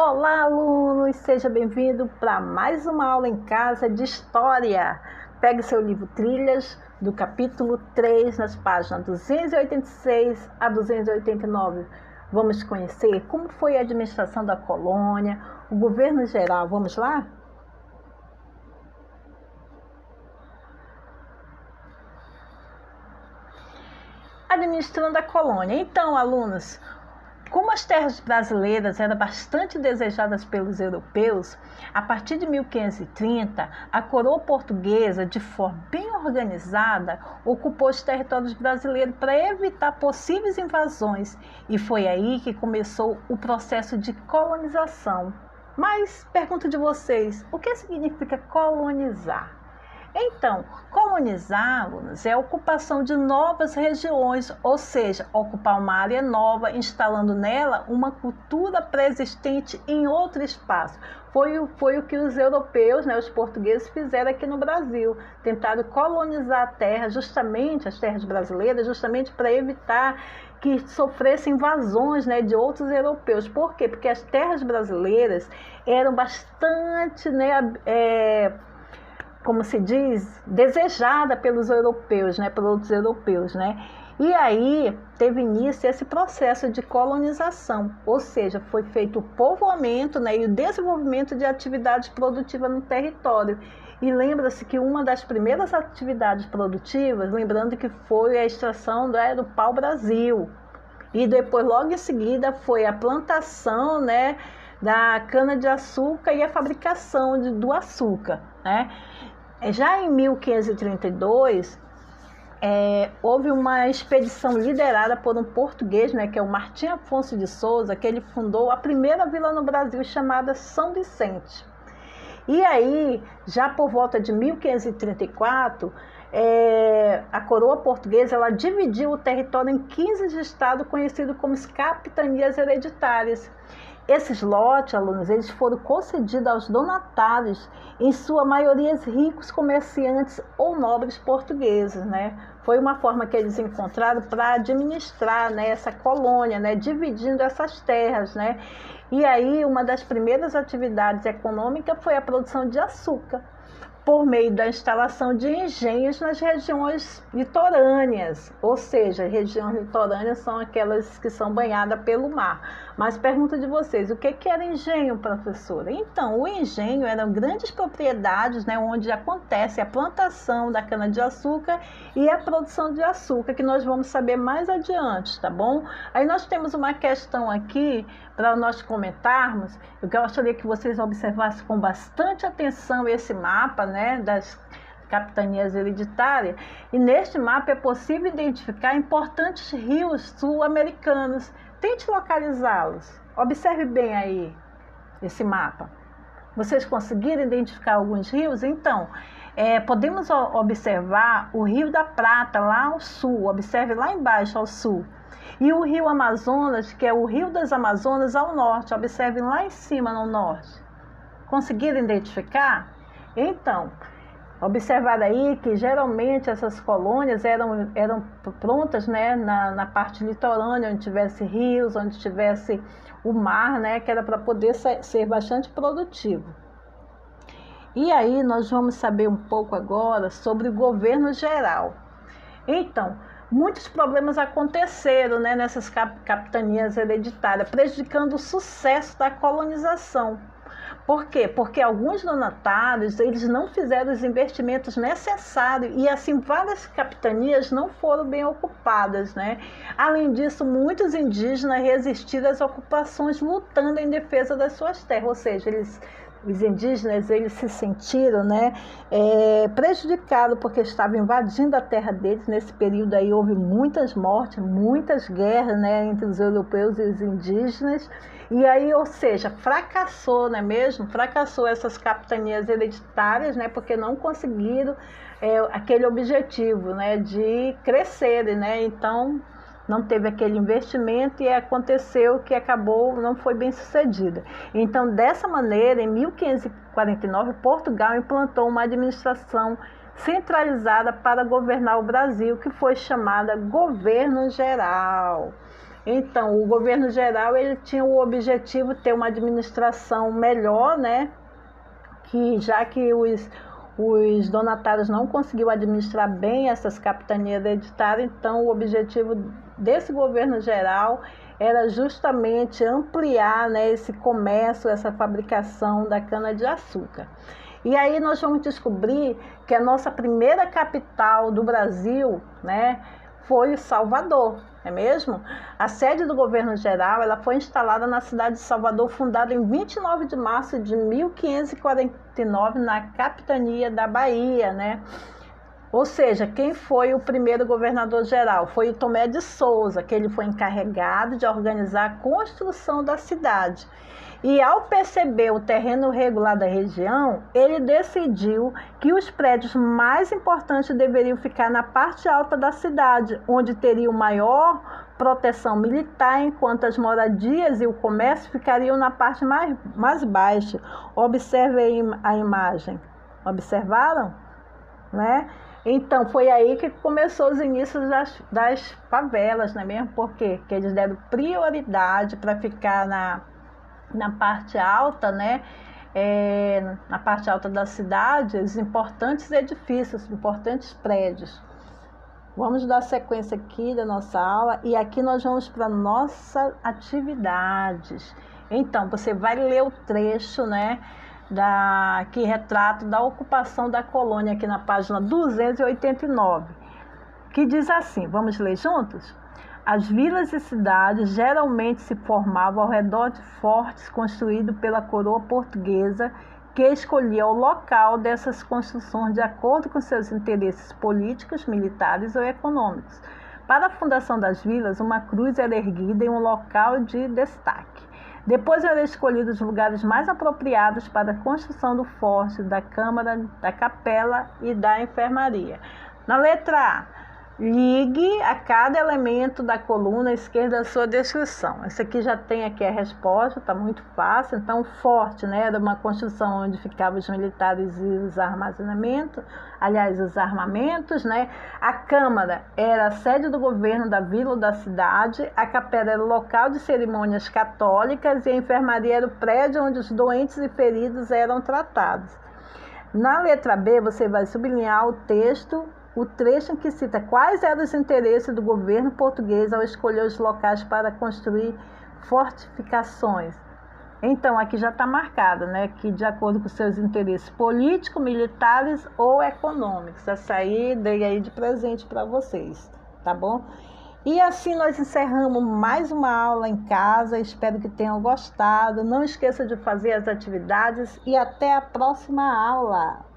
Olá, alunos! Seja bem-vindo para mais uma aula em casa de História. Pegue seu livro Trilhas, do capítulo 3, nas páginas 286 a 289. Vamos conhecer como foi a administração da colônia, o governo geral. Vamos lá? Administrando a colônia. Então, alunos, como as terras brasileiras eram bastante desejadas pelos europeus, a partir de 1530, a coroa portuguesa, de forma bem organizada, ocupou os territórios brasileiros para evitar possíveis invasões, e foi aí que começou o processo de colonização. Mas, pergunto de vocês, o que significa colonizar? Então, colonizar, alunos, é a ocupação de novas regiões, ou seja, ocupar uma área nova, instalando nela uma cultura pré-existente em outro espaço. Foi o que os europeus, os portugueses, fizeram aqui no Brasil. Tentaram colonizar a terra, as terras brasileiras, justamente para evitar que sofressem invasões de outros europeus. Por quê? Porque as terras brasileiras eram bastante, como se diz, desejada pelos europeus, por outros europeus, E aí teve início esse processo de colonização, ou seja, foi feito o povoamento, e o desenvolvimento de atividades produtivas no território. E lembra-se que uma das primeiras atividades produtivas, lembrando que foi a extração do pau-brasil, e depois, logo em seguida, foi a plantação, da cana-de-açúcar e a fabricação do açúcar, Já em 1532, houve uma expedição liderada por um português, que é o Martim Afonso de Souza, que ele fundou a primeira vila no Brasil, chamada São Vicente. E aí, já por volta de 1534, a coroa portuguesa ela dividiu o território em 15 estados, conhecidos como capitanias hereditárias. Esses lotes, alunos, eles foram concedidos aos donatários, em sua maioria ricos comerciantes ou nobres portugueses, Foi uma forma que eles encontraram para administrar, essa colônia, dividindo essas terras, E aí, uma das primeiras atividades econômicas foi a produção de açúcar, por meio da instalação de engenhos nas regiões litorâneas, ou seja, regiões litorâneas são aquelas que são banhadas pelo mar. Mas pergunto de vocês, o que era engenho, professora? Então, o engenho eram grandes propriedades, onde acontece a plantação da cana-de-açúcar e a produção de açúcar, que nós vamos saber mais adiante, tá bom? Aí nós temos uma questão aqui para nós comentarmos. Eu gostaria que vocês observassem com bastante atenção esse mapa, das capitanias hereditárias, e neste mapa é possível identificar importantes rios sul-americanos. Tente localizá-los. Observe bem aí esse mapa. Vocês conseguiram identificar alguns rios? Então, podemos observar o Rio da Prata, lá ao sul. Observe lá embaixo, ao sul. E o Rio Amazonas, que é o Rio das Amazonas, ao norte. Observe lá em cima, no norte. Conseguiram identificar? Então, observar aí que geralmente essas colônias eram prontas na parte litorânea, onde tivesse rios, onde tivesse o mar, que era para poder ser bastante produtivo. E aí nós vamos saber um pouco agora sobre o governo geral. Então, muitos problemas aconteceram nessas capitanias hereditárias, prejudicando o sucesso da colonização. Por quê? Porque alguns donatários eles não fizeram os investimentos necessários e assim várias capitanias não foram bem ocupadas, Além disso, muitos indígenas resistiram às ocupações lutando em defesa das suas terras, ou seja, os indígenas eles se sentiram prejudicados porque estavam invadindo a terra deles. Nesse período aí houve muitas mortes, muitas guerras entre os europeus e os indígenas. E aí, ou seja, fracassou, não é mesmo? Fracassou essas capitanias hereditárias, porque não conseguiram aquele objetivo, de crescerem, Então, não teve aquele investimento e aconteceu que não foi bem sucedida. Então, dessa maneira, em 1549, Portugal implantou uma administração centralizada para governar o Brasil, que foi chamada Governo Geral. Então, o governo geral ele tinha o objetivo de ter uma administração melhor, né? Que já que os donatários não conseguiam administrar bem essas capitanias hereditárias, então o objetivo desse governo geral era justamente ampliar, né, esse comércio, essa fabricação da cana-de-açúcar. E aí nós vamos descobrir que a nossa primeira capital do Brasil, né, foi Salvador, não é mesmo? A sede do governo geral ela foi instalada na cidade de Salvador, fundada em 29 de março de 1549, na capitania da Bahia, né? Ou seja, quem foi o primeiro governador geral? Foi o Tomé de Souza, que ele foi encarregado de organizar a construção da cidade. E ao perceber o terreno irregular da região, ele decidiu que os prédios mais importantes deveriam ficar na parte alta da cidade, onde teriam maior proteção militar, enquanto as moradias e o comércio ficariam na parte mais baixa. Observe a imagem. Observaram? Né? Então, foi aí que começou os inícios das favelas, não é mesmo? Por quê? Porque eles deram prioridade para ficar na parte alta, né? Na parte alta da cidade, os importantes edifícios, importantes prédios. Vamos dar sequência aqui da nossa aula e aqui nós vamos para nossas atividades. Então, você vai ler o trecho, né? Que retrata da ocupação da colônia aqui na página 289, que diz assim, vamos ler juntos? As vilas e cidades geralmente se formavam ao redor de fortes construídos pela coroa portuguesa, que escolhia o local dessas construções de acordo com seus interesses políticos, militares ou econômicos. Para a fundação das vilas, uma cruz era erguida em um local de destaque. Depois eram escolhidos os lugares mais apropriados para a construção do forte, da câmara, da capela e da enfermaria. Na letra A, ligue a cada elemento da coluna esquerda a sua descrição. Esse aqui já tem aqui a resposta, está muito fácil. Então, o forte, né, era uma construção onde ficavam os militares e os armazenamentos, os armamentos, né? A câmara era a sede do governo da vila ou da cidade, a capela era o local de cerimônias católicas e a enfermaria era o prédio onde os doentes e feridos eram tratados. Na letra B, você vai sublinhar o trecho em que cita quais eram os interesses do governo português ao escolher os locais para construir fortificações. Então, aqui já está marcado, né, que de acordo com seus interesses políticos, militares ou econômicos. Essa aí dei aí de presente para vocês, tá bom? E assim nós encerramos mais uma aula em casa. Espero que tenham gostado. Não esqueça de fazer as atividades e até a próxima aula.